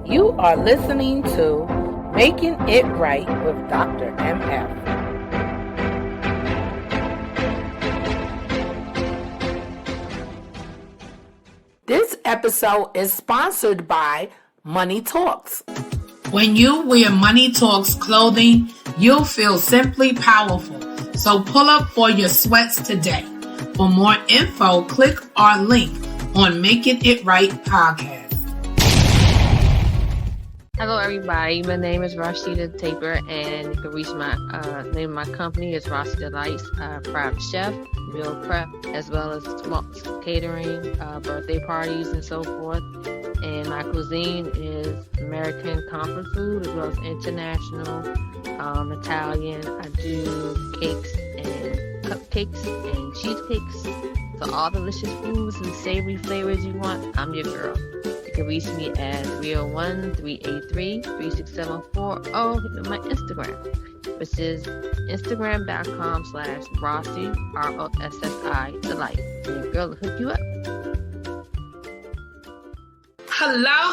You are listening to Making It Right with Dr. MF. This episode is sponsored by Money Talks. When you wear Money Talks clothing, you'll feel simply powerful. So pull up for your sweats today. For more info, click our link on Making It Right podcast. Hello, everybody. My name is Rashida Taper, and you can reach my name of my company is Rossi Delights, private chef, meal prep, as well as small catering, birthday parties, and so forth. And my cuisine is American comfort food as well as international, Italian. I do cakes and cupcakes and cheesecakes. So all delicious foods and savory flavors you want, I'm your girl. You can reach me at 301-383-36740 my Instagram, which is instagram.com/Rossi, Rossi Delight. And your girl will hook you up. Hello.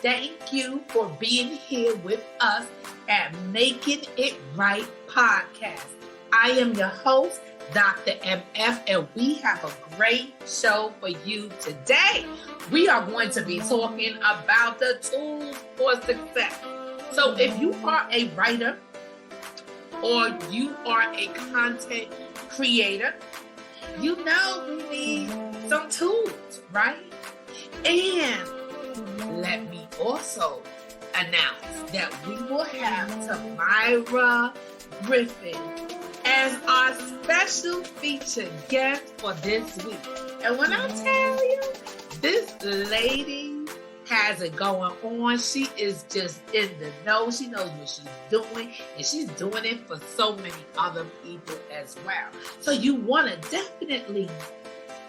Thank you for being here with us at Making It Right podcast. I am your host, Dr. MF, and we have a great show for you today. We are going to be talking about the tools for success. So if you are a writer or you are a content creator, you know we need some tools, right? And let me also announce that we will have Tamyra Griffin as our special featured guest for this week. And when I tell you, this lady has it going on. She is just in the know. She knows what she's doing, and she's doing it for so many other people as well. So you want to definitely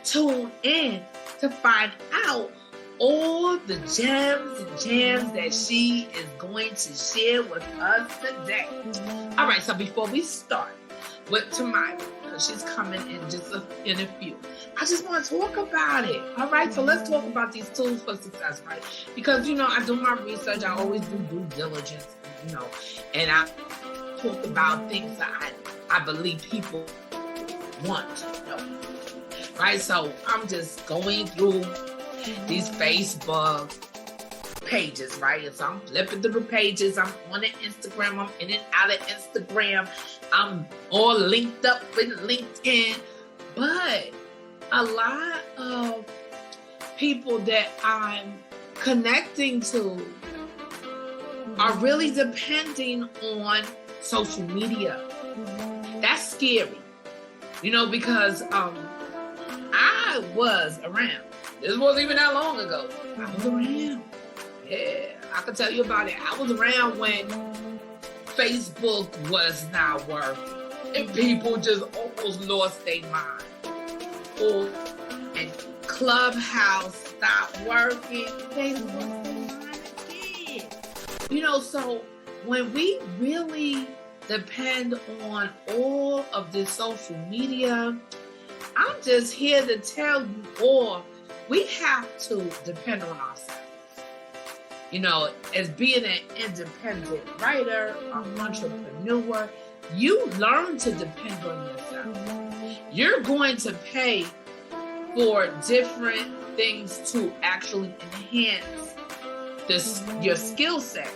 tune in to find out all the gems and jams that she is going to share with us today. All right, so before we start with Tamyra, because she's coming in just in a few, I just want to talk about it. All right, so let's talk about these tools for success, right? Because, I do my research. I always do due diligence, and I talk about things that I believe people want to know, right? So I'm just going through these Facebook pages, right? And so I'm flipping through the pages. I'm on the Instagram. I'm in and out of Instagram. I'm all linked up with LinkedIn. But a lot of people that I'm connecting to are really depending on social media. That's scary, because I was around. This wasn't even that long ago. I was around. Yeah, I can tell you about it. I was around when Facebook was not working. And people just almost lost their mind. And Clubhouse stopped working. They lost their mind again. So when we really depend on all of this social media, I'm just here to tell you all, we have to depend on ourselves. As being an independent writer, an entrepreneur, you learn to depend on yourself. You're going to pay for different things to actually enhance your skill set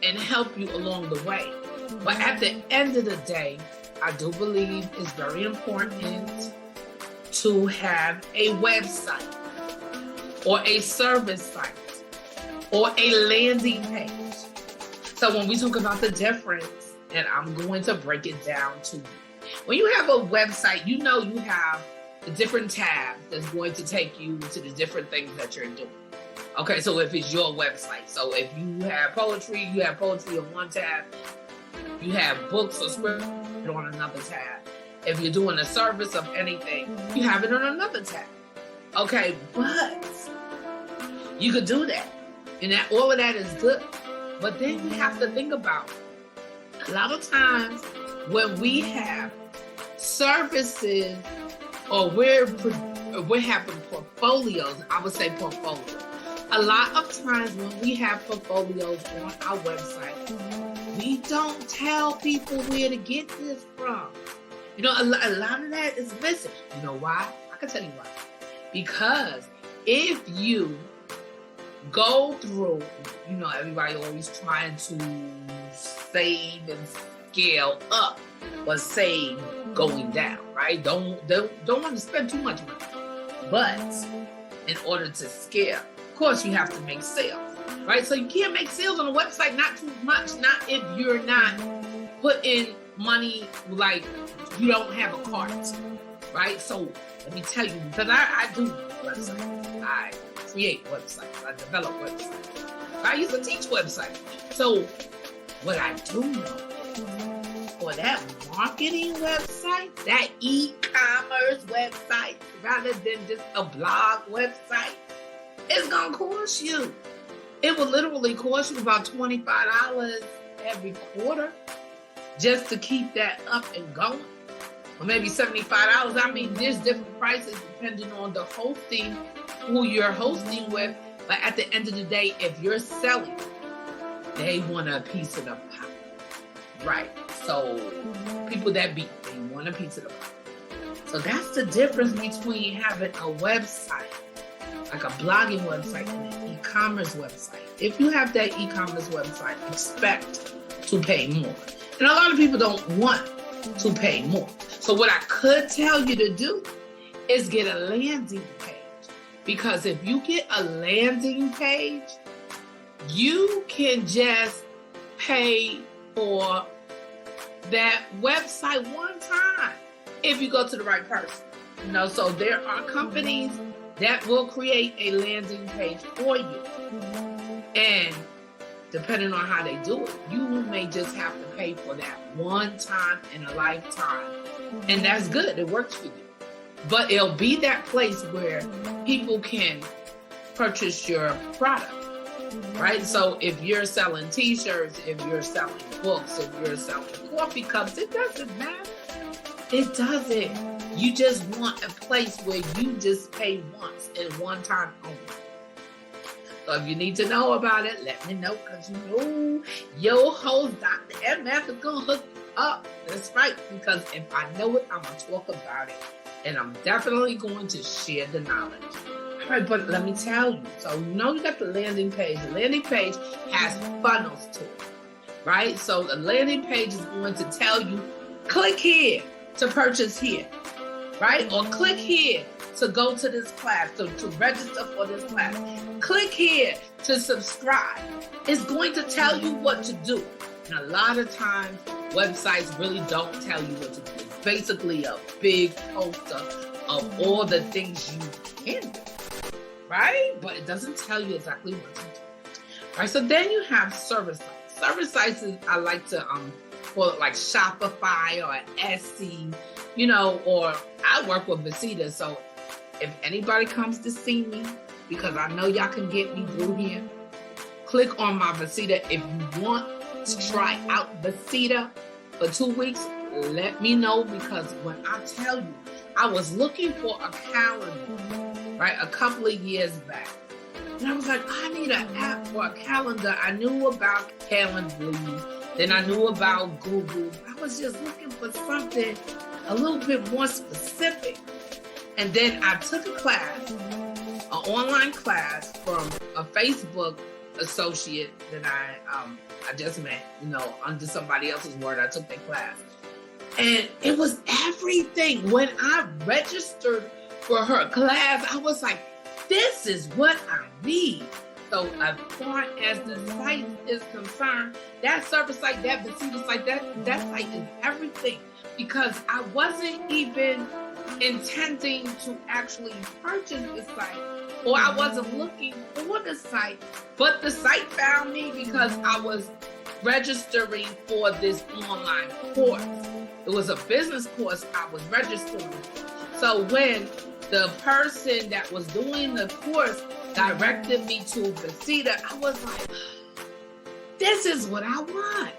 and help you along the way. But at the end of the day, I do believe it's very important to have a website or a service site or a landing page. So when we talk about the difference, and I'm going to break it down to you. When you have a website, you have the different tabs that's going to take you to the different things that you're doing. Okay, so if it's your website, so if you have poetry on one tab. You have books or script on another tab. If you're doing a service of anything, you have it on another tab. Okay, but you could do that. And all of that is good. But then we have to think about a lot of times when we have services or we're having portfolios, I would say portfolio. A lot of times when we have portfolios on our website, we don't tell people where to get this from. You know, a lot of that is missing. You know why? I can tell you why. Because if you go through, you know, everybody always trying to save and scale up, but save going down, right? Don't want to spend too much money. But in order to scale, of course, you have to make sales, right? So you can't make sales on a website, not too much, not if you're not putting money like you don't have a cart, right? So let me tell you, because I do websites, I create websites, I develop websites, I used to teach websites. So what I do know for that marketing website, that e-commerce website, rather than just a blog website, it's gonna cost you. It will literally cost you about $25 every quarter just to keep that up and going. Or maybe $75. I mean, there's different prices depending on the hosting, who you're hosting with. But at the end of the day, if you're selling, they want a piece of the pie. Right. So people that they want a piece of the pie. So that's the difference between having a website, like a blogging website, and an e-commerce website. If you have that e-commerce website, expect to pay more. And a lot of people don't want to pay more. So what I could tell you to do is get a landing page. Because if you get a landing page, you can just pay for that website one time if you go to the right person. You know, so there are companies that will create a landing page for you. And depending on how they do it, you may just have to pay for that one time in a lifetime. And that's good. It works for you. But it'll be that place where people can purchase your product, right? So if you're selling t-shirts, if you're selling books, if you're selling coffee cups, it doesn't matter. It doesn't. You just want a place where you just pay once and one time only. So if you need to know about it, let me know, because you know your host, Dr. MF, is going to hook up. That's right, because if I know it, I'm going to talk about it. And I'm definitely going to share the knowledge. All right, but let me tell you. So you know you got the landing page. The landing page has funnels to it, right? So the landing page is going to tell you, click here to purchase here, right? Or click here to go to this class, to register for this class. Click here to subscribe. It's going to tell you what to do. And a lot of times, websites really don't tell you what to do. It's basically a big poster of all the things you can do, right? But it doesn't tell you exactly what to do. Right? So then you have service sites. Service sites is, I like to call it like Shopify or Etsy, you know, or I work with Vasita. So if anybody comes to see me, because I know y'all can get me through here, click on my Vasita. If you want to try out Vasita for 2 weeks, let me know, because when I tell you, I was looking for a calendar, right, a couple of years back. And I was like, I need an app for a calendar. I knew about Calendly, then I knew about Google. I was just looking for something a little bit more specific. And then I took a class, an online class from a Facebook associate that I just met, you know, under somebody else's word. I took that class. And it was everything. When I registered for her class, I was like, this is what I need. So as far as the site is concerned, that service site, that Vasita site, that site is everything. Because I wasn't even intending to actually purchase the site, or I wasn't looking for the site, but the site found me because I was registering for this online course. It was a business course I was registering. So when the person that was doing the course directed me to Vasita, I was like, this is what I want.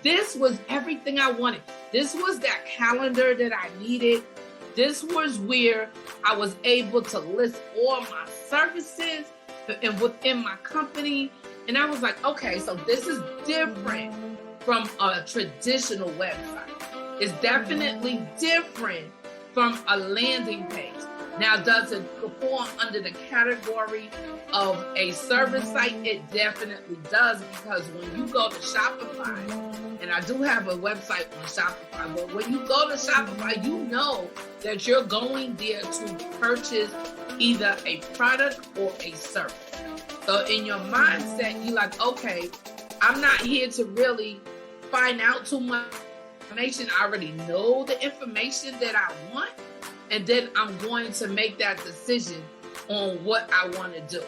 This was everything I wanted. This was that calendar that I needed. This was where I was able to list all my services. and within my company. And I was like, okay, so this is different from a traditional website. It's definitely different from a landing page. Now, does it perform under the category of a service site? It definitely does, because when you go to Shopify, and I do have a website on Shopify, but when you go to Shopify, you know that you're going there to purchase either a product or a service. So in your mindset, you're like, okay, I'm not here to really find out too much information. I already know the information that I want, and then I'm going to make that decision on what I want to do.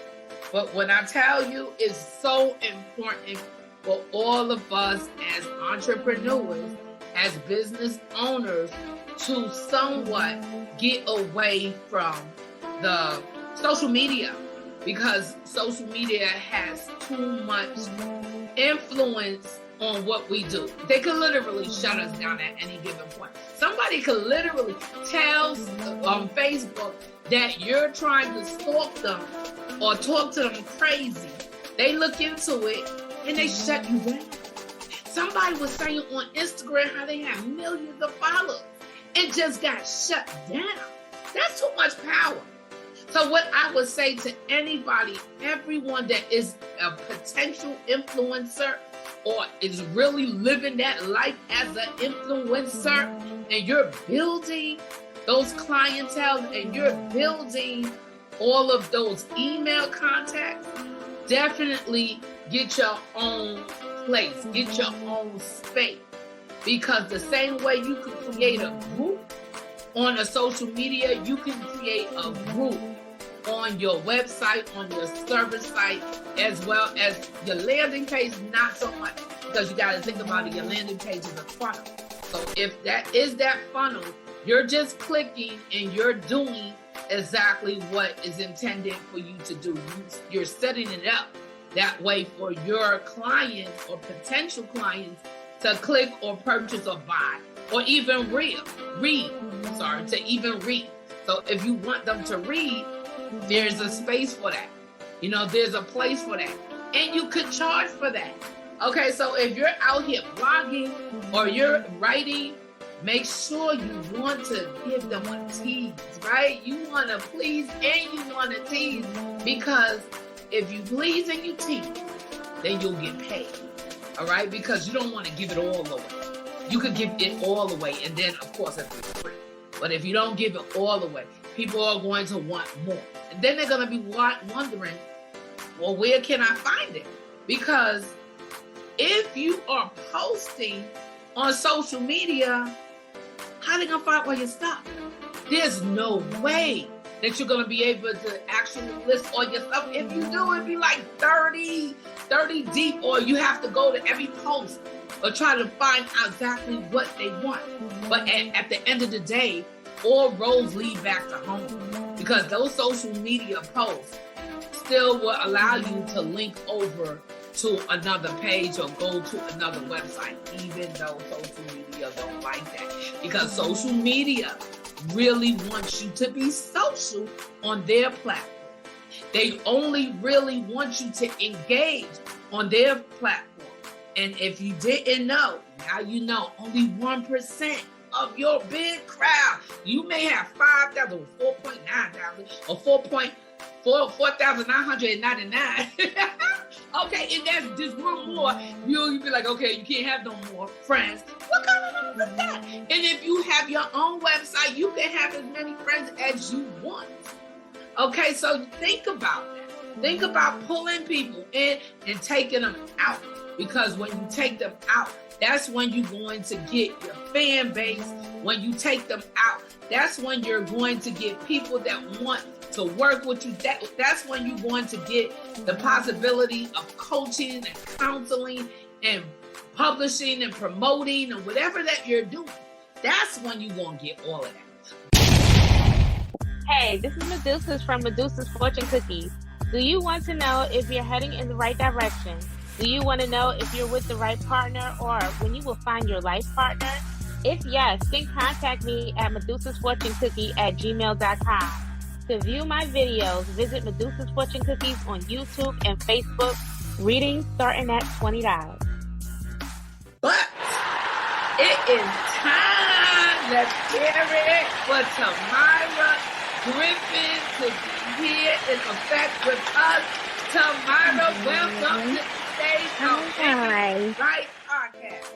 But when I tell you, it's so important for all of us as entrepreneurs, as business owners, to somewhat get away from the social media, because social media has too much influence on what we do. They could literally shut us down at any given point. Somebody could literally tell on Facebook that you're trying to stalk them or talk to them crazy. They look into it and they shut you down. Somebody was saying on Instagram how they have millions of followers. It just got shut down. That's too much power. So what I would say to anybody, everyone that is a potential influencer or is really living that life as an influencer, and you're building those clientele and you're building all of those email contacts, definitely get your own place, get your own space. Because the same way you can create a group on a social media, you can create a group on your website, on your service site, as well as your landing page, not so much, because you got to think about it, your landing page is a funnel. So if that is that funnel, you're just clicking and you're doing exactly what is intended for you to do. You're setting it up that way for your clients or potential clients to click or purchase or buy, or even read. So if you want them to read, there's a space for that. There's a place for that. And you could charge for that. Okay, so if you're out here blogging or you're writing, make sure you want to give them a tease, right? You want to please and you want to tease, because if you please and you tease, then you'll get paid. All right? Because you don't want to give it all away. You could give it all away, and then, of course, it's free. But if you don't give it all away, people are going to want more. And then they're going to be wondering, well, where can I find it? Because if you are posting on social media, how are they going to find all your stuff? There's no way that you're going to be able to actually list all your stuff. If you do, it'd be like 30 deep, or you have to go to every post or try to find out exactly what they want. But at the end of the day, all roads lead back to home, because those social media posts still will allow you to link over to another page or go to another website, even though social media don't like that, because social media really wants you to be social on their platform. They only really want you to engage on their platform. And if you didn't know, now you know, only 1% of your big crowd. You may have 5,000, 4,900, or 4,999. Okay, and that's just one more. You'll be like, okay, you can't have no more friends. What kind of number is that? And if you have your own website, you can have as many friends as you want. Okay, so think about that. Think about pulling people in and taking them out. Because when you take them out, that's when you're going to get your fan base. When you take them out, that's when you're going to get people that want to work with you. That's when you're going to get the possibility of coaching and counseling and publishing and promoting and whatever that you're doing. That's when you're going to get all of that. Hey, this is Medusa from Medusa's Fortune Cookies. Do you want to know if you're heading in the right direction? Do you want to know if you're with the right partner or when you will find your life partner? If yes, then contact me at medusasfortunecookie@gmail.com. To view my videos, visit Medusa's Fortune Cookies on YouTube and Facebook. Reading starting at $20. But it is time, let's hear it, for Tamyra Griffin to be here in effect with us. Tamyra, welcome to the stage of Making It Right Podcast.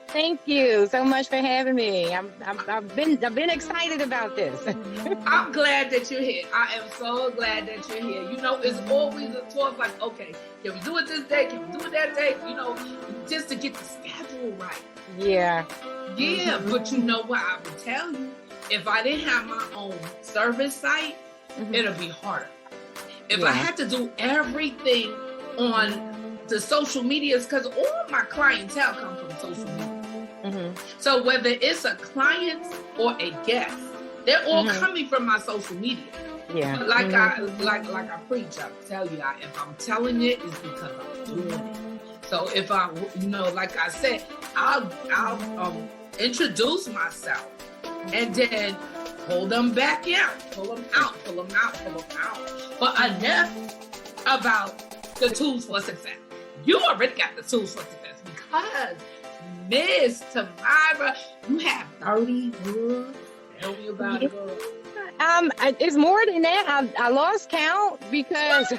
Thank you so much for having me. I've been excited about this. I'm glad that you're here. I am so glad that you're here. You know, it's always a talk like, okay, can we do it this day? Can we do it that day? You know, just to get the schedule right. Yeah. Yeah, but you know what? I would tell you, if I didn't have my own service site, it'll be harder. If I had to do everything on the social medias, because all my clientele come from social media. So whether it's a client or a guest, they're all coming from my social media. Yeah. But like I preach, I tell you, if I'm telling it, it's because I'm doing it. So if I, like I said, I'll introduce myself and then pull them back out, pull them out. But enough about the tools for success. You already got the tools for success because Miss Tamyra, you have 30 books. Tell me about it, girl. It's more than that. I lost count because,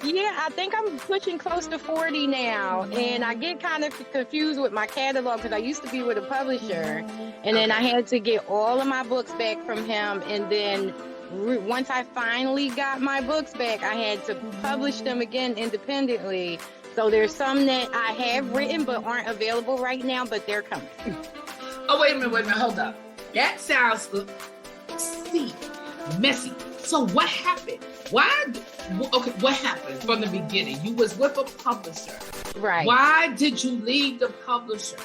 I think I'm pushing close to 40 now. And I get kind of confused with my catalog because I used to be with a publisher. And then I had to get all of my books back from him. And then once I finally got my books back, I had to publish them again independently. So there's some that I have written but aren't available right now, but they're coming. Oh, wait a minute, hold up. That sounds messy. So what happened? What happened from the beginning? You was with a publisher. Right. Why did you leave the publisher?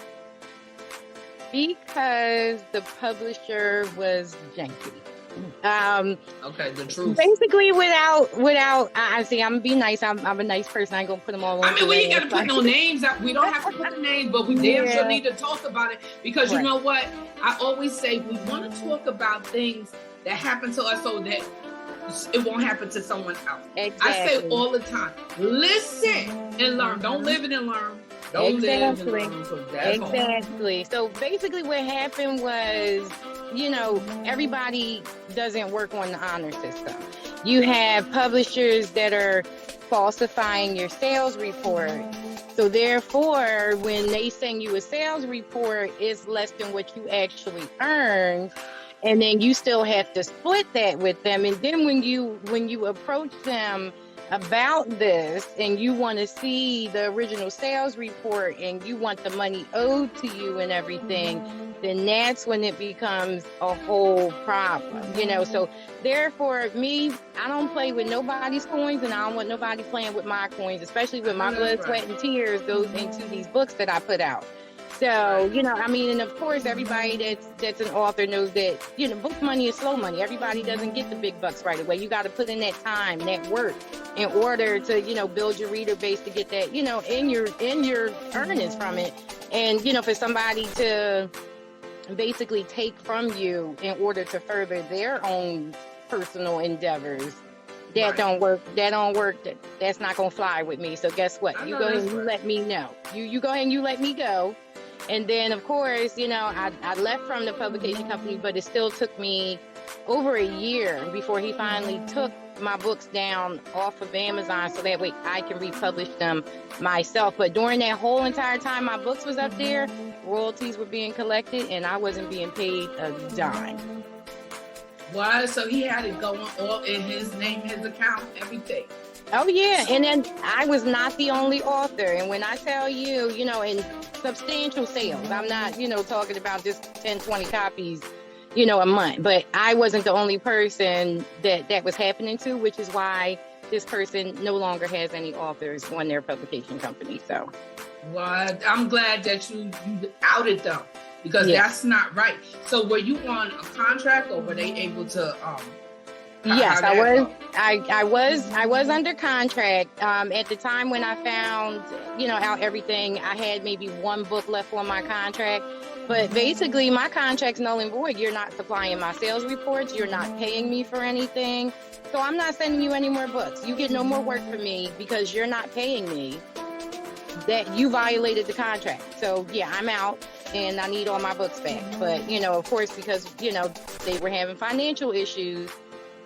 Because the publisher was janky. Okay, the truth. Basically, without. I see. I'm gonna be nice. I'm a nice person. I ain't gonna put them all on. I mean, we ain't gotta put no names out. We don't have to put the names, but we damn sure need to talk about it because you know what? I always say we want to talk about things that happen to us so that it won't happen to someone else. Exactly. I say all the time, listen and learn. Don't live it and learn. Don't live and learn. So that's exactly. So basically, what happened was, everybody doesn't work on the honor system. You have publishers that are falsifying your sales report. So therefore, when they send you a sales report, it's less than what you actually earned. And then you still have to split that with them. And then when you approach them about this and you want to see the original sales report and you want the money owed to you and everything, then that's when it becomes a whole problem, So therefore, I don't play with nobody's coins and I don't want nobody playing with my coins, especially with my blood, sweat, and tears goes into these books that I put out. So, and of course, everybody that's an author knows that, book money is slow money. Everybody doesn't get the big bucks right away. You got to put in that time, that work in order to, build your reader base to get that, in your earnings from it. And, for somebody to basically take from you in order to further their own personal endeavors, that don't work. That's not going to fly with me. So guess what? You go ahead and you let me know. You go ahead and you let me go. And then, of course, I left from the publication company, but it still took me over a year before he finally took my books down off of Amazon so that way I can republish them myself. But during that whole entire time my books was up there, royalties were being collected and I wasn't being paid a dime. Why? So he had it going all in his name, his account, everything. Oh, yeah. And then I was not the only author. And when I tell you, in substantial sales, I'm not, talking about just 10, 20 copies, a month. But I wasn't the only person that was happening to, which is why this person no longer has any authors on their publication company. So, well, I'm glad that you outed them because that's not right. So were you on a contract or were they able to Yes, How'd I that was. go? I was under contract. At the time when I found, out everything, I had maybe one book left on my contract. But basically, my contract's null and void. You're not supplying my sales reports. You're not paying me for anything. So I'm not sending you any more books. You get no more work from me because you're not paying me. That you violated the contract. So yeah, I'm out and I need all my books back. But, of course, because, they were having financial issues,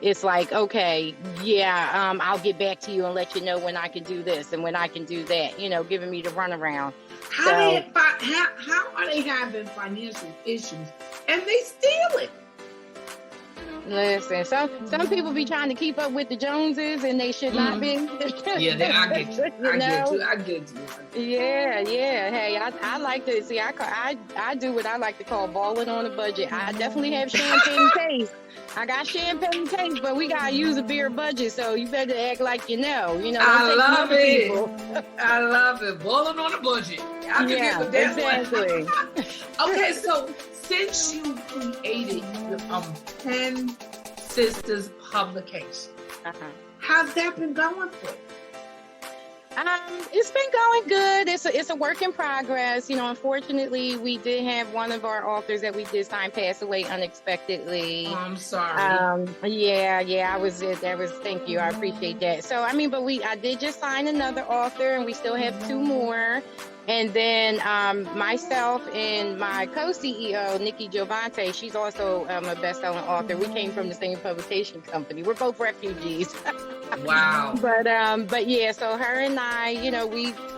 it's like, okay, yeah, I'll get back to you and let you know when I can do this and when I can do that, giving me the runaround. How are they having financial issues and they steal it? Listen, some people be trying to keep up with the Joneses and they should not be. Yeah, I get you. I get you. Yeah. Hey, I like to see. I do what I like to call balling on a budget. I definitely have champagne taste. I got champagne taste, but we gotta use a beer budget. So you better act like you know. I love it. I love it. Balling on a budget. I can get with that exactly. one. Okay, so since you created your Pen Sisters publication, how's that been going for you? It's been going good. It's a work in progress. Unfortunately, we did have one of our authors that we did sign pass away unexpectedly. Oh, I'm sorry. I was. Thank you. I appreciate that. So, but I did just sign another author, and we still have two more. And then myself and my co-CEO, Nikki Giovante, she's also a best-selling author. We came from the same publication company. We're both refugees. Wow. But yeah, so her and I,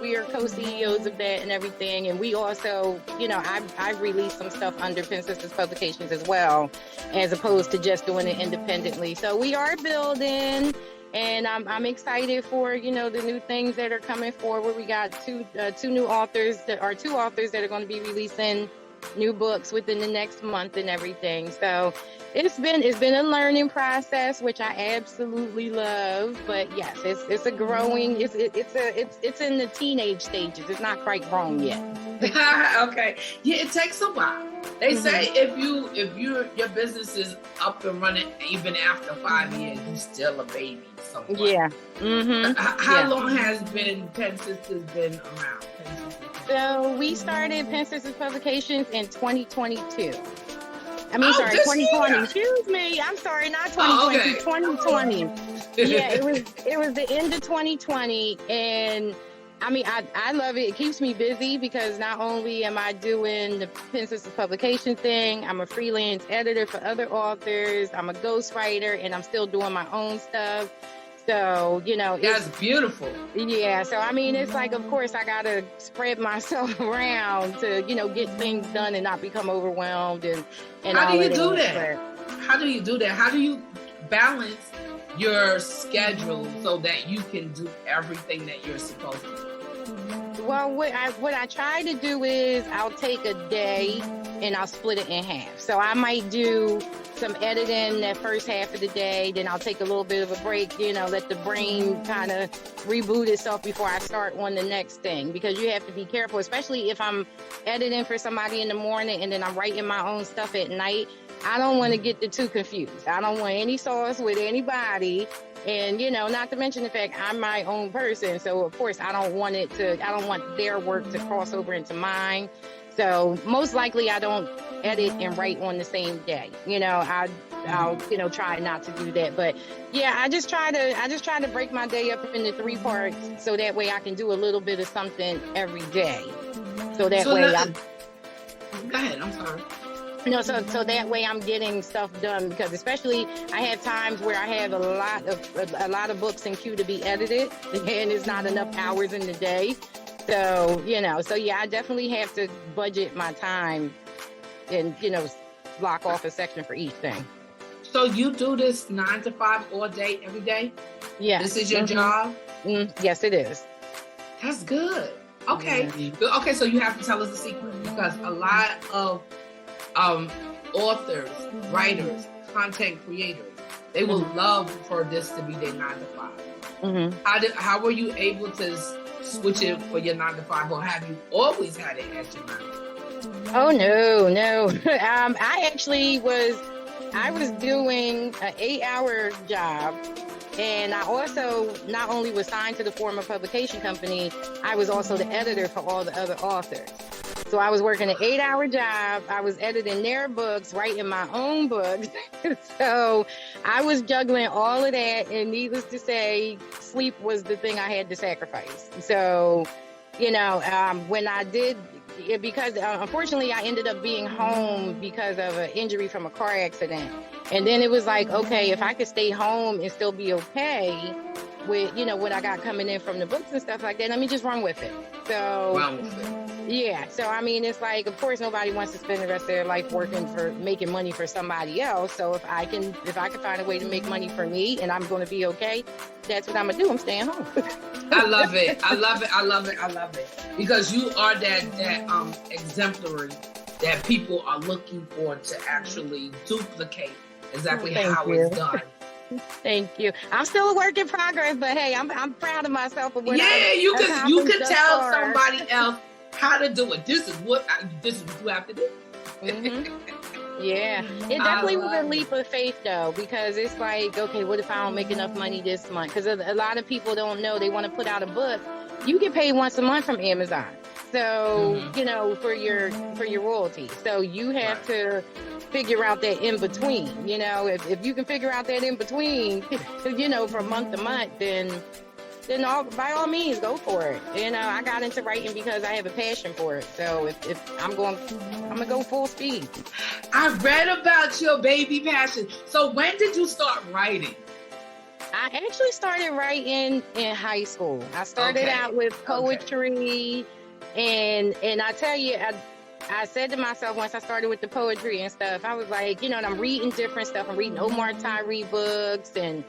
we are co-CEOs of that and everything. And we also, I've released some stuff under Pen Sisters Publications as well, as opposed to just doing it independently. So we are building. And I'm excited for, the new things that are coming forward. We got two new authors that are going to be releasing new books within the next month and everything. So it's been a learning process, which I absolutely love. But yes, it's a growing. It's in the teenage stages. It's not quite grown yet. Okay. Yeah, it takes a while. They say if your business is up and running even after 5 years, you're still a baby somewhat. Yeah. How long has Pen Sisters been around? So we started Pen Sisters Publications in 2022. 2020. Year. Excuse me. I'm sorry, not 2020. Okay. 2020. Yeah, it was the end of 2020, and I love it. It keeps me busy because not only am I doing the Pen Sisters publication thing, I'm a freelance editor for other authors, I'm a ghostwriter, and I'm still doing my own stuff. So, that's beautiful. Yeah. So, it's like, of course, I got to spread myself around to, get things done and not become overwhelmed. And how do you do that? How do you do that? How do you balance your schedule so that you can do everything that you're supposed to do? Well, what I try to do is I'll take a day and I'll split it in half. So I might do some editing that first half of the day, then I'll take a little bit of a break, let the brain kind of reboot itself before I start on the next thing, because you have to be careful, especially if I'm editing for somebody in the morning and then I'm writing my own stuff at night. I don't want to get the two confused. I don't want any sauce with anybody. And, not to mention the fact I'm my own person. So, of course, I don't want their work to cross over into mine. So most likely I don't edit and write on the same day. I'll try not to do that. But yeah, I just try to break my day up into 3 parts so that way I can do a little bit of something every day. So that way Go ahead, I'm sorry. So that way I'm getting stuff done, because especially I have times where I have a lot of books in queue to be edited, and it's not enough hours in the day. So, I definitely have to budget my time and, block off a section for each thing. So you do this 9 to 5 all day, every day? Yes. This is your job? Yes, it is. That's good. Okay. Okay, so you have to tell us the secret, because a lot of authors, writers, content creators, they would love for this to be their 9 to 5. How were you able to switch it for your 9 to 5, or have you always had it as your 9 to 5? Oh, no. I actually was I was doing an 8-hour job. And I also not only was signed to the former publication company, I was also the editor for all the other authors. So I was working an 8-hour job. I was editing their books, writing my own books. So I was juggling all of that. And needless to say, sleep was the thing I had to sacrifice. So, when I did, because unfortunately I ended up being home because of an injury from a car accident. And then it was like, okay, if I could stay home and still be okay with, what I got coming in from the books and stuff like that, let me just run with it. So, yeah. So, I mean, it's like, of course, nobody wants to spend the rest of their life making money for somebody else. So if I can find a way to make money for me and I'm going to be okay, that's what I'm going to do. I'm staying home. I love it. I love it. I love it. I love it. Because you are that exemplary that people are looking for to actually duplicate exactly how it's done. Thank you. I'm still a work in progress, but hey, I'm proud of myself for what you can tell somebody else how to do it. This is what you have to do. Mm-hmm. Yeah, it definitely was a leap of faith though, because it's like, okay, what if I don't make enough money this month? Because a lot of people don't know they want to put out a book. You get paid once a month from Amazon, so for your royalties. So you have to figure out that in between. If you can figure out that in between, from month to month, then by all means, go for it. I got into writing because I have a passion for it. So if I'm gonna go full speed. I read about your baby passion. So when did you start writing? I actually started writing in high school. I started out with poetry, and I tell you, I said to myself once I started with the poetry and stuff, I was like, and I'm reading different stuff. I'm reading Omar Tyree books and,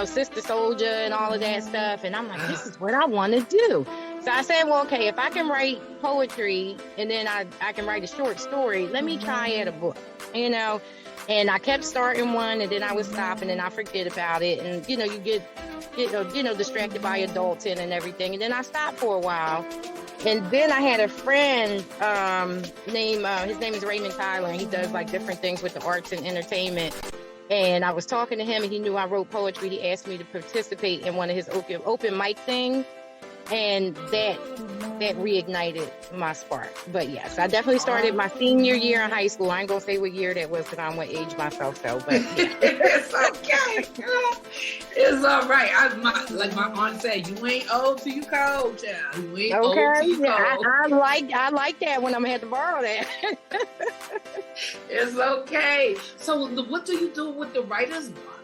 Sister Soldier and all of that stuff. And I'm like, this is what I want to do. So I said, well, okay, if I can write poetry and then I can write a short story, let me try at a book, And I kept starting one, and then I would stop, and then I forget about it. And, you get distracted by adulting and everything. And then I stopped for a while. And then I had a friend his name is Raymond Tyler, and he does like different things with the arts and entertainment. And I was talking to him, and he knew I wrote poetry. He asked me to participate in one of his open mic things. And that reignited my spark. But yes, I definitely started my senior year in high school. I ain't gonna say what year that was because I don't want to age myself though. But yeah. It's okay. It's all right. Like my aunt said, you ain't old till you cold, child. You ain't old till you cold. I like that when I'm gonna have to borrow that. It's okay. So what do you do with the writer's block?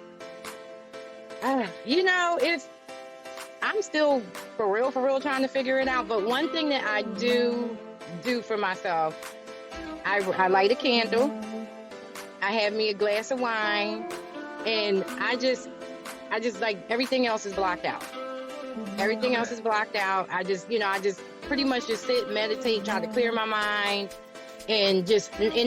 I'm still for real trying to figure it out. But one thing that I do for myself, I light a candle. I have me a glass of wine, and I just like everything else is blocked out. Everything else is blocked out. I just pretty much just sit, meditate, try to clear my mind. And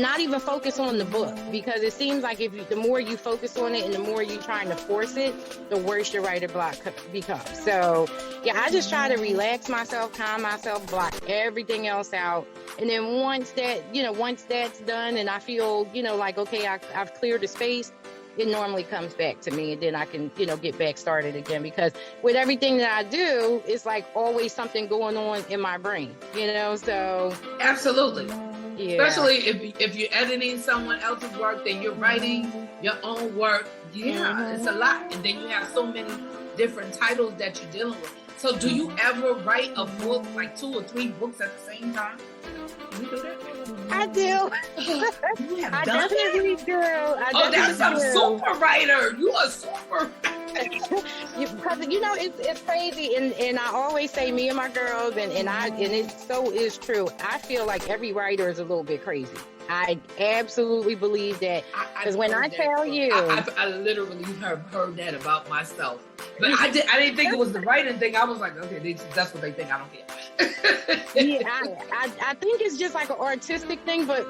not even focus on the book, because it seems like the more you focus on it and the more you're trying to force it, the worse your writer block becomes. So yeah, I just try to relax myself, calm myself, block everything else out. And then once that's done and I feel, like, okay, I've cleared the space, it normally comes back to me, and then I can, get back started again, because with everything that I do, it's like always something going on in my brain, so. Absolutely. Yeah. Especially if you're editing someone else's work, then you're writing your own work. Yeah, It's a lot. And then you have so many different titles that you're dealing with. So do you ever write a book, like 2 or 3 books at the same time? Do you do that? I do. I definitely do. That's a super writer. You are super. Because it's crazy, and I always say, me and my girls, and it so is true. I feel like every writer is a little bit crazy. I absolutely believe that, because when I tell you, I literally have heard that about myself. But I didn't think it was the writing thing. I was like, okay, that's what they think. I don't care. Yeah, I think it's just like an artistic thing, but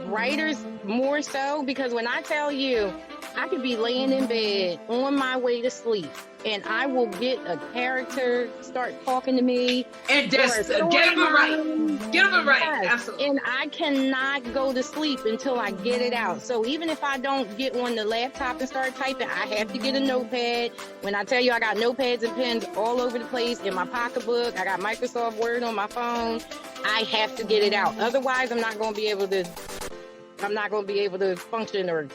writers more so, because when I tell you, I could be laying in bed on my way to sleep, and I will get a character start talking to me. And just get them right. Get them right. Yes. Absolutely. And I cannot go to sleep until I get it out. So even if I don't get on the laptop and start typing, I have to get a notepad. When I tell you I got notepads and pens all over the place in my pocketbook, I got Microsoft Word on my phone, I have to get it out. Otherwise, I'm not going to be able to function or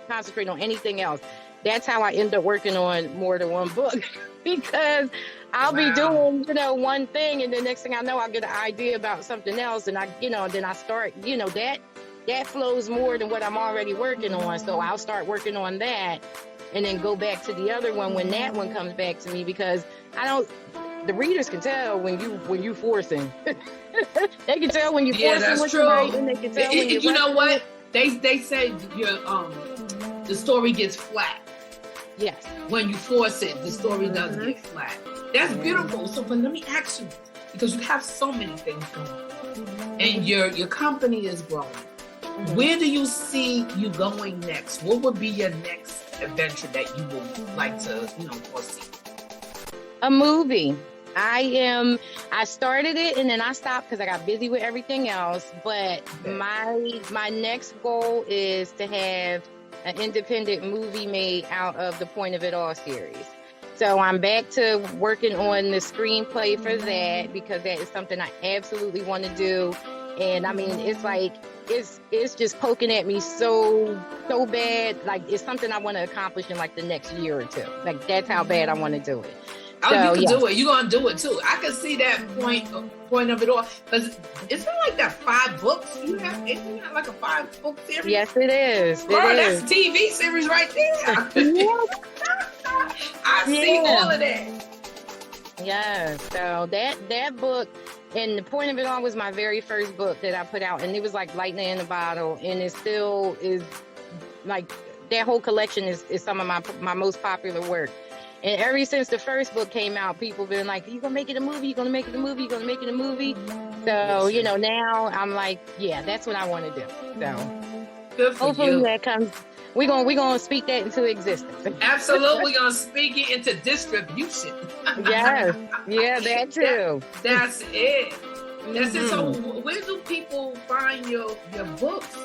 concentrate on anything else. That's how I end up working on more than one book because I'll be doing, one thing, and the next thing I know, I'll get an idea about something else, and then I start, that flows more than what I'm already working on. So I'll start working on that, and then go back to the other one when that one comes back to me, because the readers can tell when you forcing. They can tell when you're forcing what you write, and they can tell when you know what they say the story gets flat. Yes. When you force it, the story does get flat. That's beautiful. So, but let me ask you, because you have so many things going on, and your company is growing. Where do you see you going next? What would be your next adventure that you would like to, foresee? A movie. I started it and then I stopped because I got busy with everything else. But my next goal is to have an independent movie made out of the Point of It All series. So I'm back to working on the screenplay for that, because that is something I absolutely want to do. And I mean, it's like, it's just poking at me so bad. Like, it's something I want to accomplish in like the next year or two. Like, that's how bad I want to do it. Oh, so, you can do it. You're going to do it too. I can see that point of it all. Because isn't it like that 5 books you have? Isn't that like a 5-book series? Yes, it is. Girl, that's a TV series right there. I see all of that. Yeah. So that book, and The Point of It All was my very first book that I put out. And it was like lightning in a bottle. And it still is like, that whole collection is some of my most popular work. And ever since the first book came out, people been like, "You gonna make it a movie? You gonna make it a movie? You gonna make it a movie?" So now I'm like, yeah, that's what I want to do. So good for hopefully you. that comes. We gonna speak that into existence. Absolutely, we're gonna speak it into distribution. Yes, yeah, that too. That's it. That's it. So where do people find your books?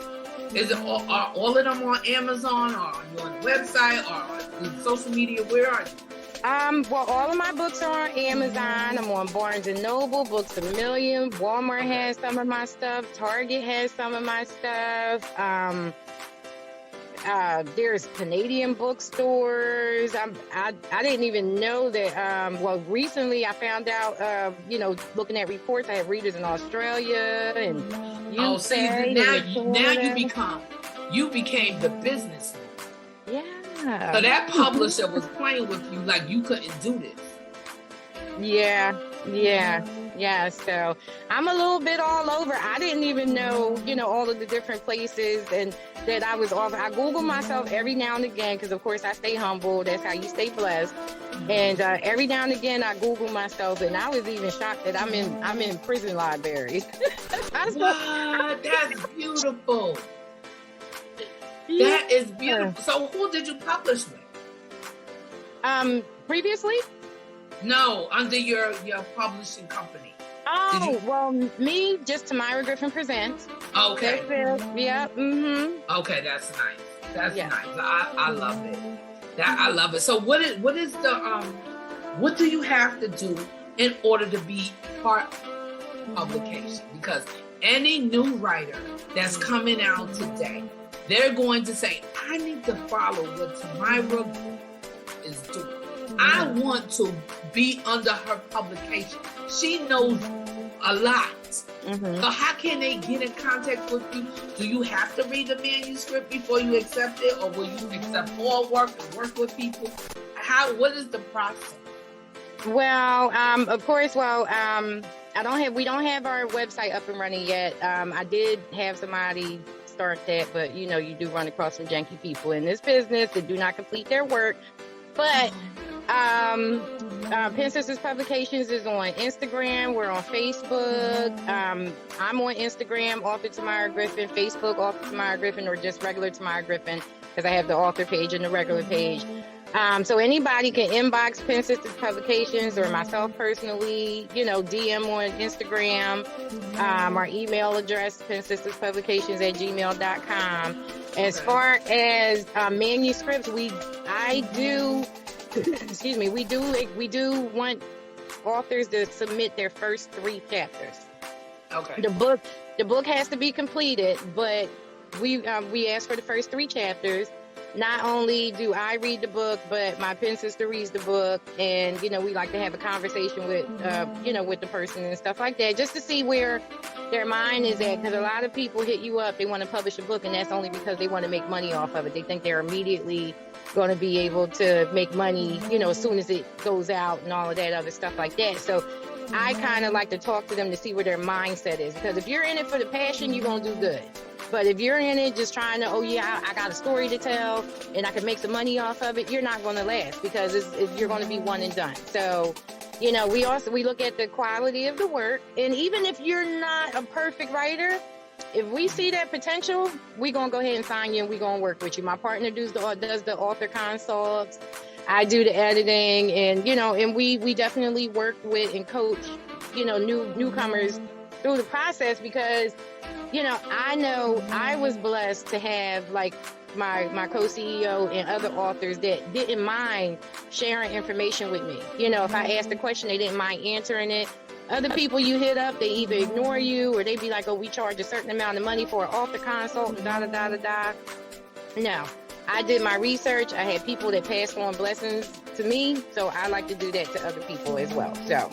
Is it are all of them on Amazon, or are you on the website, or on social media? Where are you? Well, all of my books are on Amazon. I'm on Barnes & Noble, Books A Million. Walmart has some of my stuff. Target has some of my stuff. There's Canadian bookstores. I didn't even know that. Recently I found out, looking at reports, I have readers in Australia and UK. See, now you became the business. Yeah. So that publisher was playing with you like you couldn't do this. Yeah. So I'm a little bit all over. I didn't even know, all of the different places and that I was off. I Google myself every now and again because, of course, I stay humble. That's how you stay blessed. And every now and again, I Google myself, and I was even shocked that I'm in prison libraries. Wow, that's beautiful. That is beautiful. So who did you publish with? Previously? No, under your publishing company. Me, just Tamyra Griffin Presents. Okay. Yeah. Okay, that's nice. That's nice. I love it. I love it. So what is the what do you have to do in order to be part publication? Because any new writer that's coming out today, they're going to say, I need to follow what Tamyra is doing. I want to be under her publication. She knows a lot. So how can they get in contact with you? Do you have to read the manuscript before you accept it, or will you accept all work and work with people? What is the process? Well, of course, we don't have our website up and running yet. I did have somebody start that, but you do run across some janky people in this business that do not complete their work. But Pen Sisters Publications is on Instagram. We're on Facebook. I'm on Instagram, author Tamyra Griffin, Facebook, author Tamyra Griffin, or just regular Tamyra Griffin, because I have the author page and the regular page. So anybody can inbox Pen Sisters Publications or myself personally, DM on Instagram. Our email address, pensisterspublications@gmail.com. As far as manuscripts, we do want authors to submit their first 3 chapters. Okay. The book has to be completed, but we ask for the first 3 chapters. Not only do I read the book, but my pen sister reads the book, and we like to have a conversation with with the person and stuff like that, just to see where their mind is at. Because a lot of people hit you up, they want to publish a book, and that's only because they want to make money off of it. They think they're immediately going to be able to make money, as soon as it goes out and all of that other stuff like that. So I kind of like to talk to them to see where their mindset is, because if you're in it for the passion, you're going to do good. But if you're in it just trying to, I got a story to tell and I can make some money off of it, you're not going to last, because you're going to be one and done. So, we look at the quality of the work. And even if you're not a perfect writer, if we see that potential, we're going to go ahead and sign you and we're going to work with you. My partner does the author consults. I do the editing, and, and we definitely work with and coach, newcomers through the process, because I know I was blessed to have like my co-CEO and other authors that didn't mind sharing information with me. If I asked a question, they didn't mind answering it. Other people you hit up, they either ignore you or they be like, we charge a certain amount of money for an author consult and da. No, I did my research. I had people that passed on blessings to me, so I like to do that to other people as well. So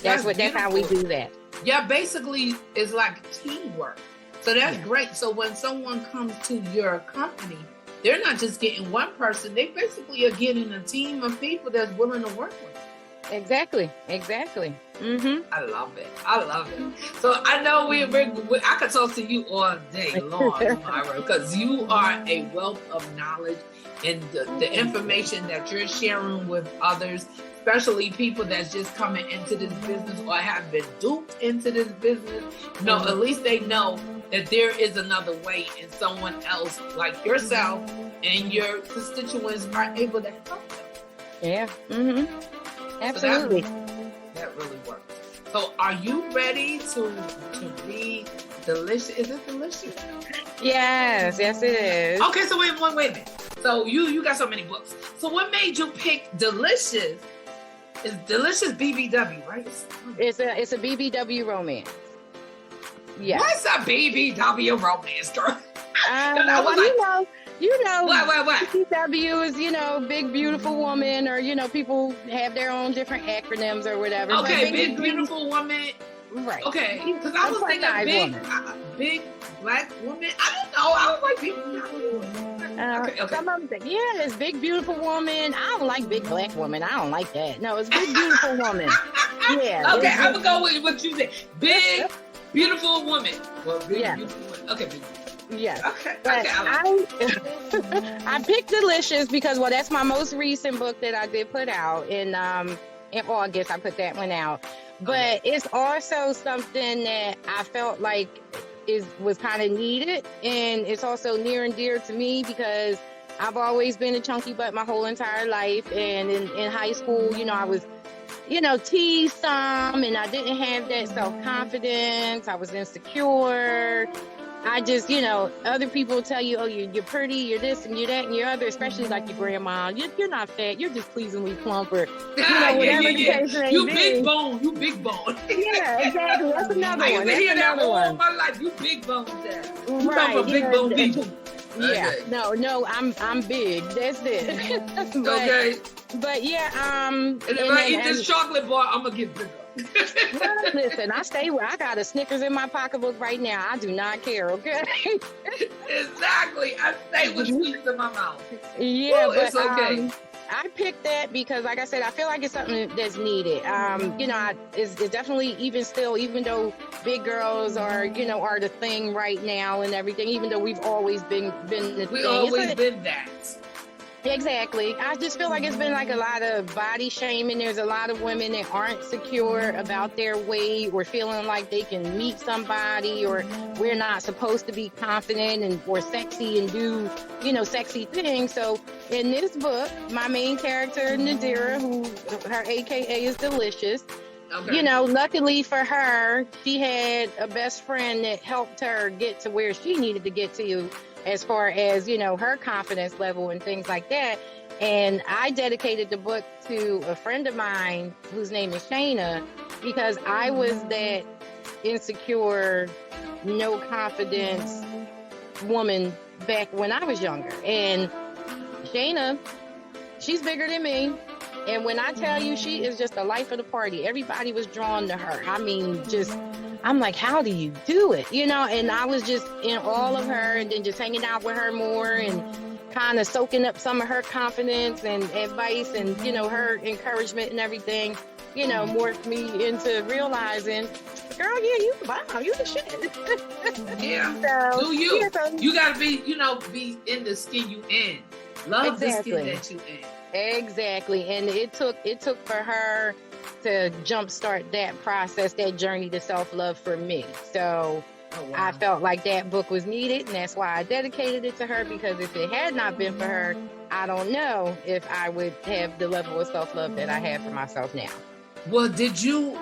that's how we do that. Yeah, basically it's like teamwork. So that's great. So when someone comes to your company, they're not just getting one person, they basically are getting a team of people that's willing to work with them. Exactly. Mm-hmm. I love it. So I know I could talk to you all day long, Tamyra, because you are a wealth of knowledge, and the information that you're sharing with others, especially people that's just coming into this business or have been duped into this business, at least they know that there is another way, and someone else like yourself and your constituents are able to help them. Yeah. Mm-hmm. Absolutely. So that really works. So are you ready to read Delicious? Is it Delicious? Yes, it is. Okay, so wait a minute. So you got so many books. So what made you pick Delicious? It's Delicious BBW, right? It's a BBW romance. Yeah. What's a BBW romance, girl? What? BBW is, big beautiful woman, or people have their own different acronyms or whatever. Okay, big beautiful woman. Right. Okay, because I was thinking big black woman. I don't know. I was like big. Okay. Some of them think, it's big beautiful woman. I don't like big black woman. I don't like that. No, it's big beautiful woman. Yeah. Okay, I'm gonna go with what you said. Big beautiful woman. Well, beautiful woman. Okay, big. Yes. Okay. I picked Delicious because, that's my most recent book that I did put out in August. I put that one out, but it's also something that I felt like was kind of needed, and it's also near and dear to me because I've always been a chunky butt my whole entire life, and in high school, I was teased some, and I didn't have that self-confidence. I was insecure. I just, other people tell you, you're pretty, you're this and you're that and you're other, especially like your grandma. You're not fat, you're just pleasingly plumper. Whatever the case may be. Big bone. Yeah, exactly. That's another one. I used to hear that all my life. You big bone, Dad. You come from big bone people. Yeah. Okay. No, I'm big. That's it. Okay. But yeah, and if I eat this chocolate bar, I'm gonna get bigger. Listen, I got a Snickers in my pocketbook right now. I do not care, okay? Exactly. I stay with sweets in my mouth. Yeah, but it's okay. I picked that because, like I said, I feel like it's something that's needed. It's definitely even though big girls are the thing right now and everything, even though we've always been the thing. We've always been that. Exactly. I just feel like it's been like a lot of body shaming. There's a lot of women that aren't secure about their weight or feeling like they can meet somebody, or we're not supposed to be confident and or sexy and do, sexy things. So in this book, my main character, Nadira, who her AKA is Delicious, Okay. luckily for her, she had a best friend that helped her get to where she needed to get to as far as, her confidence level and things like that. And I dedicated the book to a friend of mine whose name is Shayna, because I was that insecure, no confidence woman back when I was younger. And Shayna, she's bigger than me. And when I tell you, she is just the life of the party. Everybody was drawn to her. I mean, I'm like, how do you do it? And I was just in all of her, and then just hanging out with her more and kind of soaking up some of her confidence and advice and, her encouragement and everything, morphed me into realizing, girl, yeah, you the bomb, you the shit. Yeah. So, do you? Yeah, so, you gotta be, be in the skin you in. Love exactly. the skin that you in. Exactly. And it took for her to jumpstart that process, that journey to self-love for me. So I felt like that book was needed, and that's why I dedicated it to her, because if it had not been for her, I don't know if I would have the level of self-love that I have for myself now. Well, did you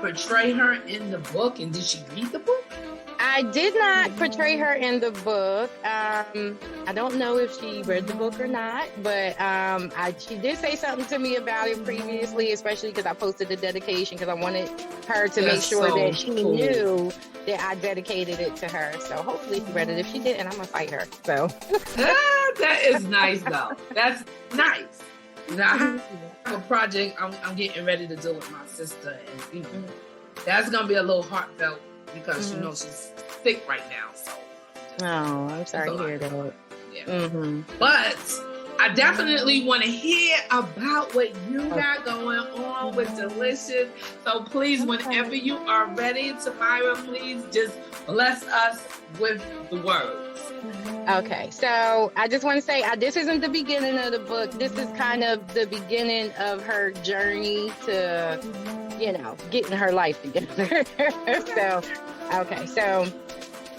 portray her in the book, and did she read the book? I did not portray her in the book. I don't know if she read the book or not, but she did say something to me about it previously, especially because I posted the dedication, because I wanted her to make sure that she knew that I dedicated it to her. So hopefully she read it. If she didn't, I'm going to fight her. So that is nice, though. That's nice. Now, I have a project I'm getting ready to do with my sister, and that's going to be a little heartfelt, because she's sick right now. So, I'm sorry to hear that. Yeah. But I definitely want to hear about what you got going on with Delicious. So please, whenever you are ready, Tamyra, please just bless us with the words. Okay, so I just want to say, this isn't the beginning of the book. This is kind of the beginning of her journey to, getting her life together. So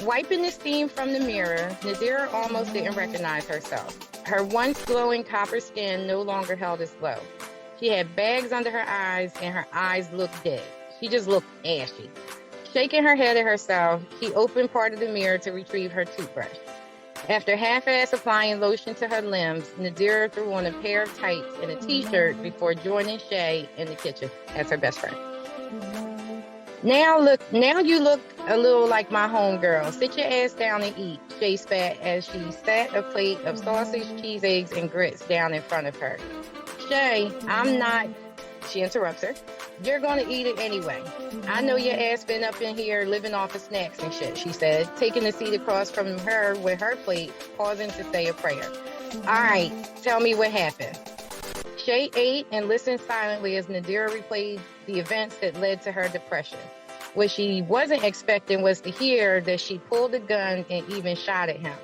wiping the steam from the mirror, Nadira almost didn't recognize herself. Her once glowing copper skin no longer held its glow. She had bags under her eyes, and her eyes looked dead. She just looked ashy. Shaking her head at herself, she opened part of the mirror to retrieve her toothbrush. After half-ass applying lotion to her limbs, Nadira threw on a pair of tights and a t-shirt before joining Shay in the kitchen as her best friend. Now you look a little like my homegirl. Sit your ass down and eat, Shay spat as she sat a plate of sausage, cheese, eggs, and grits down in front of her. Shay, I'm not, she interrupts her. You're going to eat it anyway. I know your ass been up in here living off of snacks and shit, she said, taking the seat across from her with her plate, pausing to say a prayer. All right, tell me what happened. Shay ate and listened silently as Nadira replayed the events that led to her depression. What she wasn't expecting was to hear that she pulled a gun and even shot at him.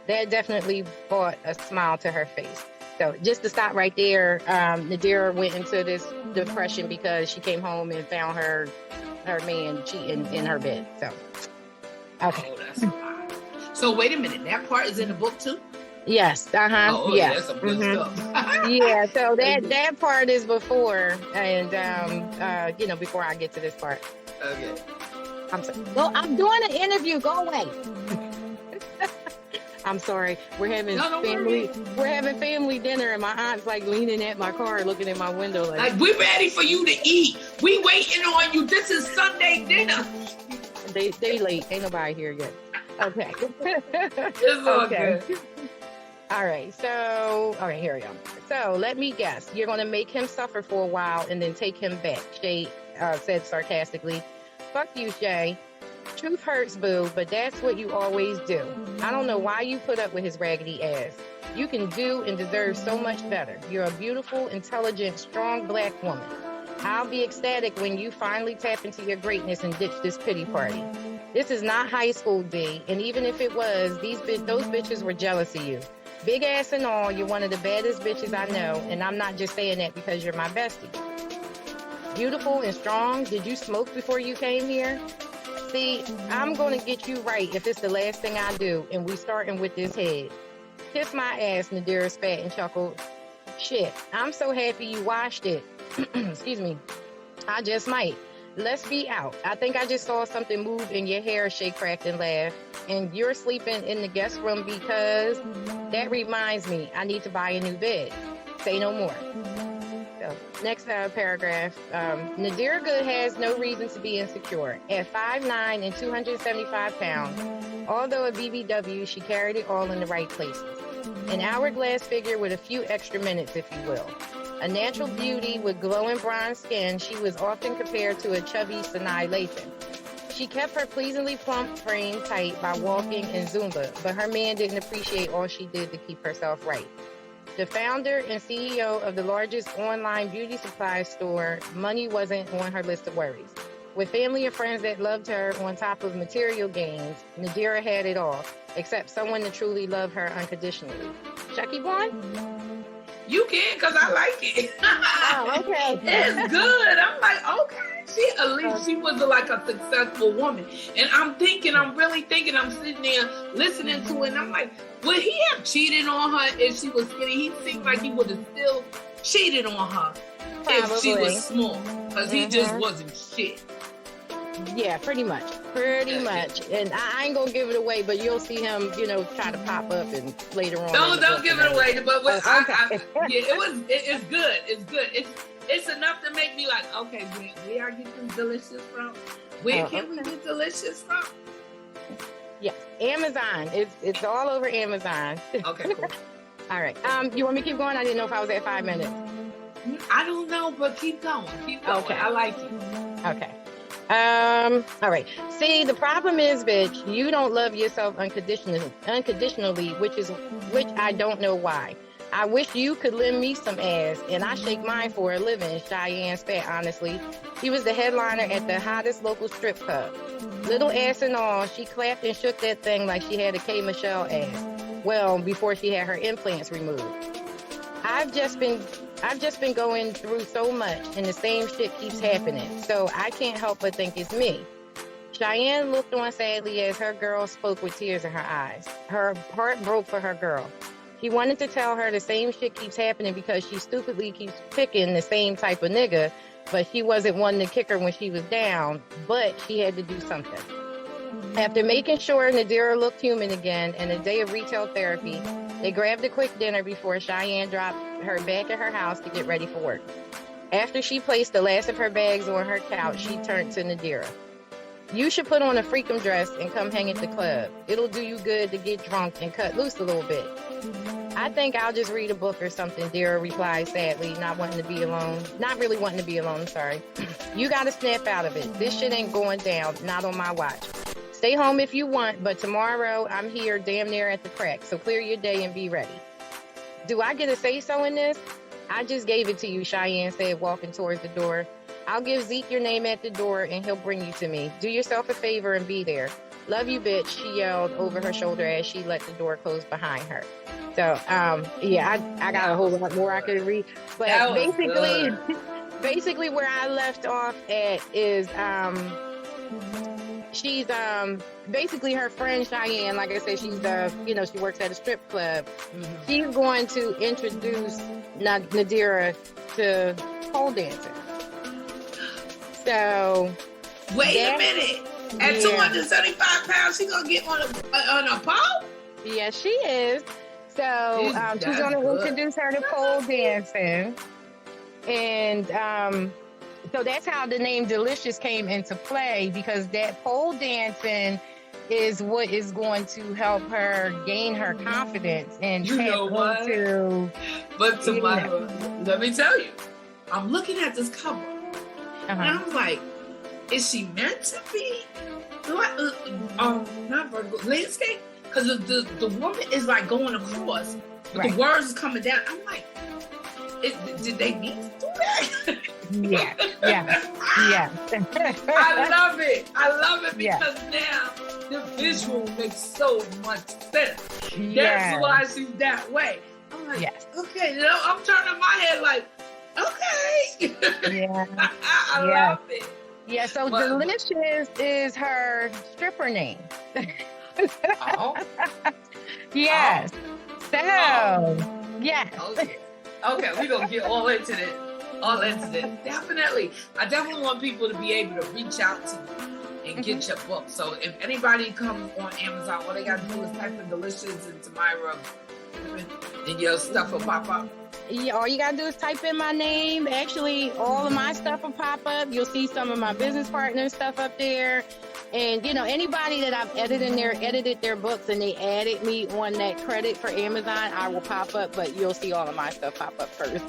That definitely brought a smile to her face. So just to stop right there, Nadira went into this depression because she came home and found her man cheating in her bed. So, okay. Oh, that's fine. So wait a minute, that part is in the book too? Yes. Oh, yeah. That's some good stuff. Yeah. So that part is before, and before I get to this part. Okay. I'm sorry. Well, I'm doing an interview. Go away. I'm sorry. We're having family dinner, and my aunt's like leaning at my car, looking at my window, like we ready for you to eat. We waiting on you. This is Sunday dinner. They late. Ain't nobody here yet. Okay. It's all okay. good. All right. Here we go. So let me guess. You're going to make him suffer for a while and then take him back, Shay said sarcastically. Fuck you, Shay. Truth hurts, boo, but that's what you always do. I don't know why you put up with his raggedy ass. You can do and deserve so much better. You're a beautiful, intelligent, strong black woman. I'll be ecstatic when you finally tap into your greatness and ditch this pity party. This is not high school, D, and even if it was, those bitches were jealous of you. Big ass and all, you're one of the baddest bitches I know, and I'm not just saying that because you're my bestie. Beautiful and strong. Did you smoke before you came here? See, I'm going to get you right if it's the last thing I do, and we starting with this head. Kiss my ass, Nadira spat and chuckled. Shit, I'm so happy you washed it. Excuse me. I just might. Let's be out. I think I just saw something move in your hair, Shay cracked and laughed. And you're sleeping in the guest room because that reminds me, I need to buy a new bed. Say no more. So, next paragraph. Nadira Good has no reason to be insecure. At 5'9" and 275 pounds, although a BBW, she carried it all in the right places. An hourglass figure with a few extra minutes, if you will. A natural beauty with glowing bronze skin, she was often compared to a chubby Sanaa Lathan. She kept her pleasingly plump frame tight by walking and Zumba, but her man didn't appreciate all she did to keep herself right. The founder and CEO of the largest online beauty supply store, money wasn't on her list of worries. With family and friends that loved her on top of material gains, Nadira had it all, except someone to truly love her unconditionally. Chucky Bond? You can, because I like it. Oh, okay. It's good. I'm like, okay. At least she was like a successful woman. And I'm really thinking, I'm sitting there listening to it, and I'm like, would he have cheated on her if she was skinny? He seemed like he would have still cheated on her if she was small, because he just wasn't shit. Yeah, pretty much. And I ain't gonna give it away, but you'll see him, try to pop up and later on. Don't give it away. But it's good. It's good. It's enough to make me like, okay, where I get this delicious from? Where can we get delicious from? Yeah, Amazon. It's all over Amazon. Okay, cool. All right. You want me to keep going? I didn't know if I was at 5 minutes. I don't know, but keep going. Okay. I like it. Okay. All right. See, the problem is, bitch, you don't love yourself unconditionally, which I don't know why. I wish you could lend me some ass, and I shake mine for a living, Cheyenne spat honestly. She was the headliner at the hottest local strip club. Little ass and all, she clapped and shook that thing like she had a K. Michelle ass. Well, before she had her implants removed. I've just been going through so much, and the same shit keeps happening, so I can't help but think it's me. Cheyenne looked on sadly as her girl spoke with tears in her eyes. Her heart broke for her girl. She wanted to tell her the same shit keeps happening because she stupidly keeps picking the same type of nigga, but she wasn't one to kick her when she was down, but she had to do something. After making sure Nadira looked human again and a day of retail therapy, they grabbed a quick dinner before Cheyenne dropped her back at her house to get ready for work. After she placed the last of her bags on her couch, she turned to Nadira. You should put on a freakum dress and come hang at the club. It'll do you good to get drunk and cut loose a little bit. I think I'll just read a book or something, Dira replied sadly, not really wanting to be alone, sorry. You gotta snap out of it. This shit ain't going down, not on my watch. Stay home if you want, but tomorrow I'm here damn near at the crack, so clear your day and be ready. Do I get a say-so in this? I just gave it to you, Cheyenne said, walking towards the door. I'll give Zeke your name at the door and he'll bring you to me. Do yourself a favor and be there. Love you, bitch, she yelled over her shoulder as she let the door close behind her. So, I got a whole lot more I could read. But basically where I left off at is, she's basically her friend Cheyenne, like I said, she's she works at a strip club. Mm-hmm. She's going to introduce Nadira to pole dancing. So wait a minute. At 275 pounds, she gonna get on a pole? Yes, she is. So she's gonna introduce her to pole dancing. And so that's how the name Delicious came into play, because that pole dancing is what is going to help her gain her confidence and let me tell you, I'm looking at this cover and I'm like, is she meant to be not vertical landscape? Because the woman is like going across, but the words is coming down. I'm like, did they need to do that? Yes, yes, yes. I love it. I love it Yes. because now the visual makes so much sense. Yes. That's why she's that way. I'm like, Yes. okay, you know, I'm turning my head like, okay. Yeah. I Yes. love it. Yeah, so But- Delicious is her stripper name. Oh, Yes. So, yes. okay. Okay, we're going to get all into this. Definitely. I definitely want people to be able to reach out to you and get your book. So if anybody comes on Amazon, all they got to do is type in Delicious and Tamyra Griffin, and your stuff will pop up. Yeah, all you gotta do is type in my name. Actually, all of my stuff will pop up. You'll see some of my business partners' stuff up there. And, you know, anybody that I've edited their books and they added me on that credit for Amazon, I will pop up, but you'll see all of my stuff pop up first.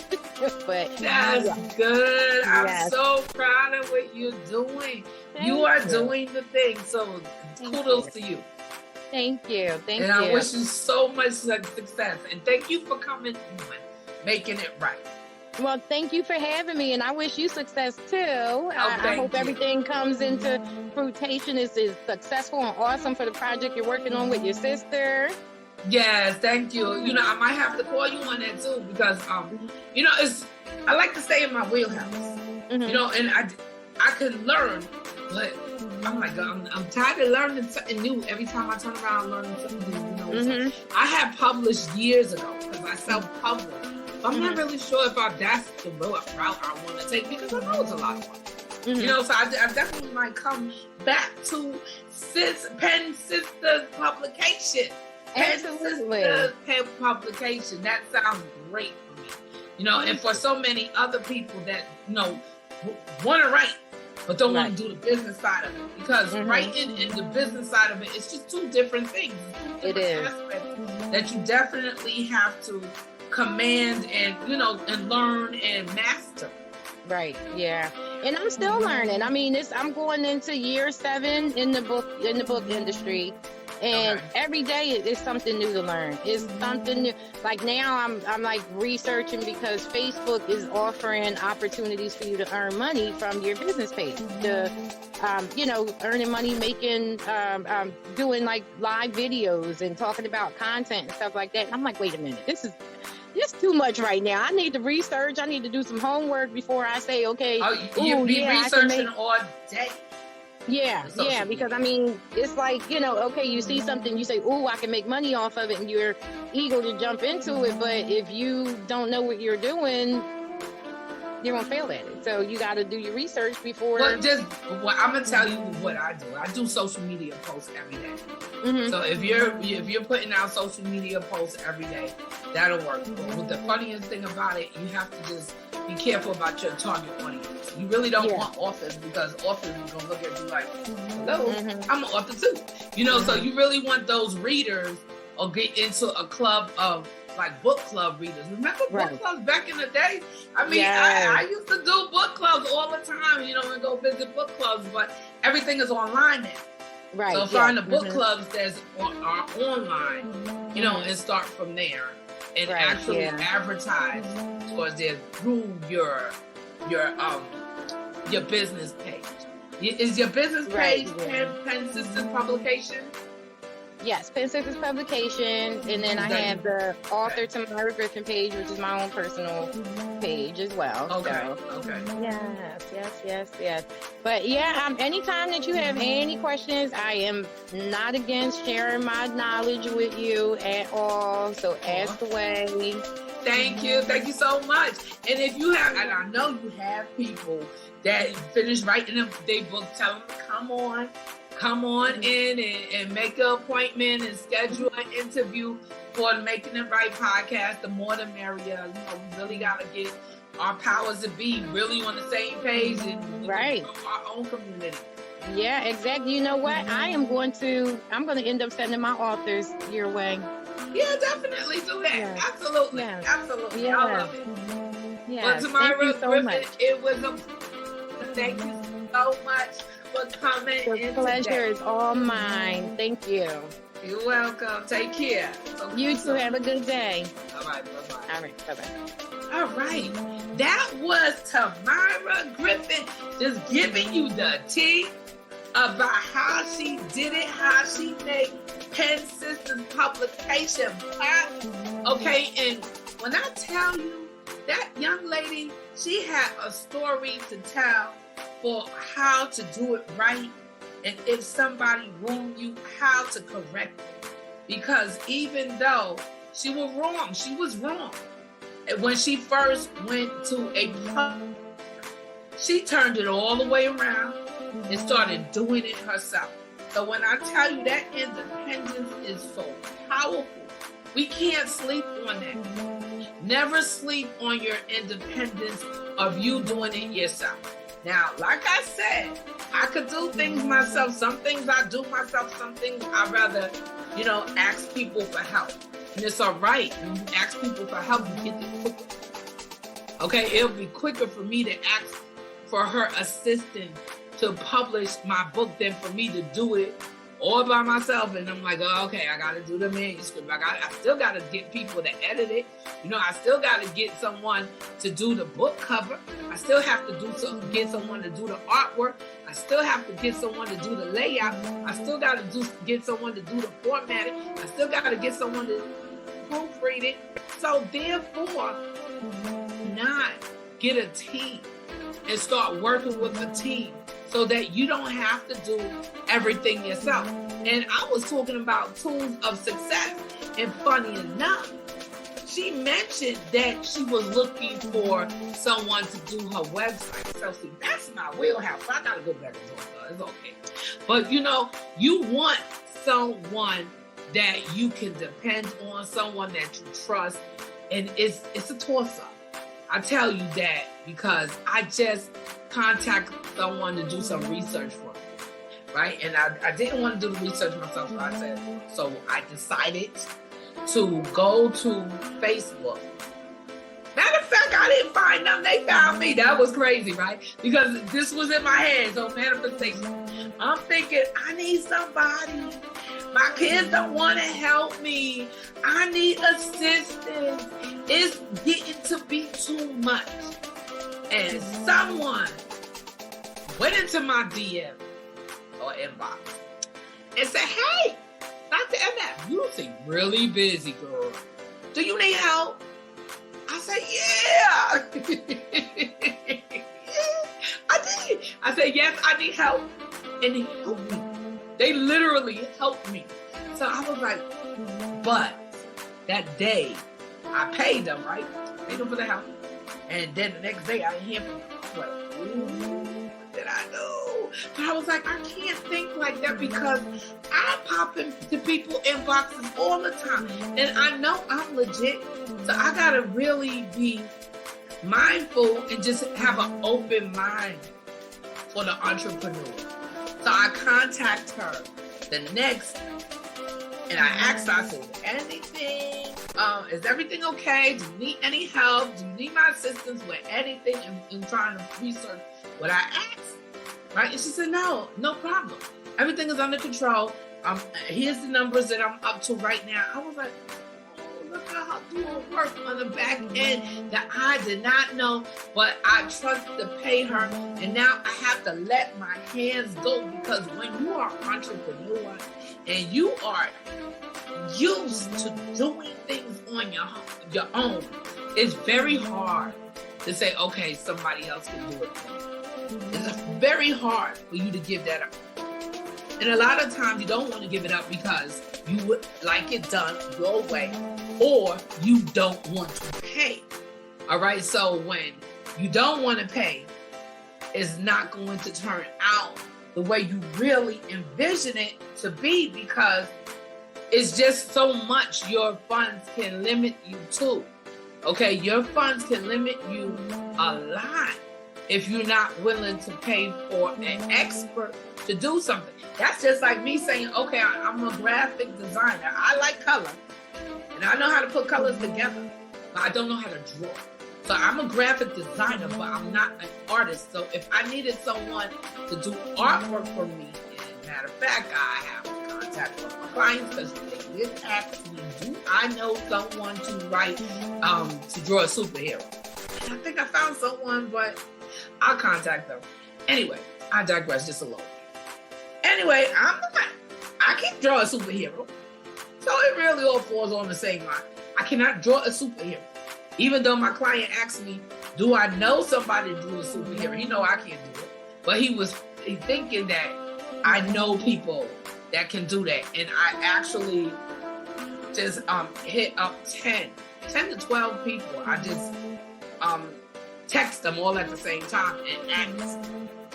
But That's yeah. good. I'm Yes. so proud of what you're doing. You Thank are you. doing the thing. So Thank kudos you. to you. Thank you. Thank And you. I wish you so much success. And thank you for coming on, making it right. Well, thank you for having me, and I wish you success too. I thank hope you. everything comes into fruition, is successful and awesome for the project you're working on with your sister. Yes, thank you. You know, I might have to call you on that too because, you know, I like to stay in my wheelhouse. Mhm. You know, and I can learn, but I'm like, I'm tired of learning something new. Every time I turn around, I'm learning something new. You know, Mhm. I had published years ago because I self-published. But I'm not really sure if that's the route I want to take because I know it's a lot of fun. Mhm. You know, so I definitely might come back to Pen Sisters publication. Absolutely. Pen publication. That sounds great for me. You know, and for so many other people that, you know, want to write, but don't want to do the business side of it. Because writing and the business side of it, it's just two different things. It is. Aspects that you definitely have to command and, you know, and learn and master. Right. Yeah. And I'm still learning. I mean, I'm going into year 7 in the book industry. And every day it's something new to learn. It's something new. Like now I'm like researching because Facebook is offering opportunities for you to earn money from your business page. You know, earning money, making, doing like live videos and talking about content and stuff like that. And I'm like, wait a minute, this is too much right now. I need to research. I need to do some homework before I say, okay. You be researching all day. Yeah, because I mean, it's like, you know, okay, you see something, you say, ooh, I can make money off of it, and you're eager to jump into it, but if you don't know what you're doing, you're going to fail at it. So you got to do your research before. I'm going to tell you what I do. I do social media posts every day. Mhm. So if you're putting out social media posts every day, that'll work. But the funniest thing about it, you have to just be careful about your target audience. You really don't want authors because authors are going to look at you like, hello, I'm an author too. You know, so you really want those readers or get into a club of like book club readers. Remember book clubs back in the day? I mean, I used to do book clubs all the time, you know, and go visit book clubs, but everything is online now. Right. So find the book clubs that are online, you know, and start from there and actually advertise towards there through your business page. Is your business page Pen Sisters Publication? Yes, Pen Sisters Publication, and then I have the author Tamyra Griffin page, which is my own personal page as well. Okay. So. Okay. Yes. But yeah, anytime that you have any questions, I am not against sharing my knowledge with you at all. So ask away. Thank you so much. And if you have, and I know you have people that finish writing their book, tell them to come on in and make an appointment and schedule an interview for the Making It Right podcast. The more the merrier. You know, we really got to get our powers to be really on the same page and grow our own community. Yeah, exactly. You know what? I'm going to end up sending my authors your way. Yeah, definitely do that. Yeah. Absolutely. Yeah. Absolutely. Yeah. I love it. Yeah. Well, Thank you Tamyra so Griffin, much. it was thank you so much for coming The in pleasure today. is all mine. Thank you. You're welcome. Take care. You too. Have a good day. All right. Bye-bye. All right. Bye-bye. All right. That was Tamyra Griffin just giving you the tea about how she did it, how she made Penn Systems publication. Okay, and when I tell you, that young lady, she had a story to tell for how to do it right, and if somebody wronged you, how to correct it. Because even though she was wrong. And when she first went to a pub, she turned it all the way around and started doing it herself. So when I tell you that independence is so powerful, we can't sleep on that. Never sleep on your independence of you doing it yourself. Now, like I said, I could do things myself. Some things I do myself. Some things I'd rather, ask people for help. And it's all right when you ask people for help, you get it quicker. Okay, it'll be quicker for me to ask for her assistance to publish my book than for me to do it all by myself. And I'm like, oh, okay, I got to do the manuscript. I still got to get people to edit it. I still got to get someone to do the book cover. I still have to get someone to do the artwork. I still have to get someone to do the layout. I still got to get someone to do the formatting. I still got to get someone to proofread it. So therefore, not get a team and start working with a team so that you don't have to do everything yourself. And I was talking about tools of success. And funny enough, she mentioned that she was looking for someone to do her website. So see, that's my wheelhouse. I gotta go back and talk to her. It's okay. But you want someone that you can depend on, someone that you trust, and it's a toss-up. I tell you that because I just contacted someone to do some research for me, right? And I didn't want to do the research myself, so I decided to go to Facebook. Matter of fact, I didn't find them. They found me. That was crazy, right? Because this was in my head, so manifestation. I'm thinking, I need somebody. My kids don't want to help me. I need assistance. It's getting to be too much. And someone went into my DM or inbox and said, hey, Dr. MF, you seem really busy, girl. Do you need help? I said, yeah. I did. I said, yes, I need help. And they helped me. They literally helped me. So I was like, but that day, I paid them, right? Paid them for the help. And then the next day, I didn't hear from them. I was like, ooh, what did I do? But I was like, I can't think like that because I pop into people's inboxes all the time. And I know I'm legit. So I got to really be mindful and just have an open mind for the entrepreneur. So I contact her the next, and I asked her, I said, is everything okay? Do you need any help? Do you need my assistance with anything in trying to research what I asked? Right? And she said, no problem. Everything is under control. Here's the numbers that I'm up to right now. I was like, look at her doing work on the back end that I did not know, but I trusted to pay her. And now I have to let my hands go because when you are an entrepreneur and you are used to doing things on your own, it's very hard to say, okay, somebody else can do it for me. It's very hard for you to give that up. And a lot of times you don't want to give it up because you would like it done your way or you don't want to pay. All right. So when you don't want to pay, it's not going to turn out the way you really envision it to be because it's just so much your funds can limit you to. Okay. Your funds can limit you a lot if you're not willing to pay for an expert to do something. That's just like me saying, okay, I'm a graphic designer. I like color, and I know how to put colors together, but I don't know how to draw. So I'm a graphic designer, but I'm not an artist. So if I needed someone to do artwork for me, and matter of fact, I have contact with my clients because they did ask me, do I know someone to write, to draw a superhero? I think I found someone, but I'll contact them. Anyway, I digress just a little. Anyway, I can't draw a superhero. So it really all falls on the same line. I cannot draw a superhero. Even though my client asked me, do I know somebody who drew a superhero? He know I can't do it. But he was thinking that I know people that can do that. And I actually just hit up 10 to 12 people. I just text them all at the same time and asked,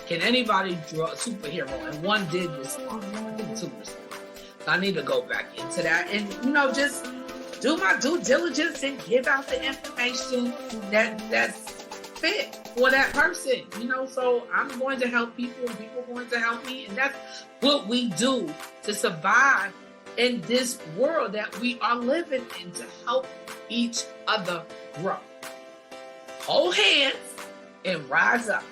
can anybody draw a superhero? And one did respond. I think two responded. So I need to go back into that and, just do my due diligence and give out the information that's fit for that person. So I'm going to help people and people are going to help me. And that's what we do to survive in this world that we are living in, to help each other grow. Hold hands and rise up.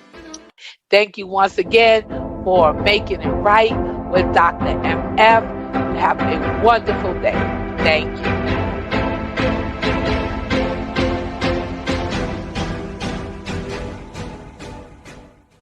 Thank you once again for making it right with Dr. MF. Have a wonderful day. Thank you.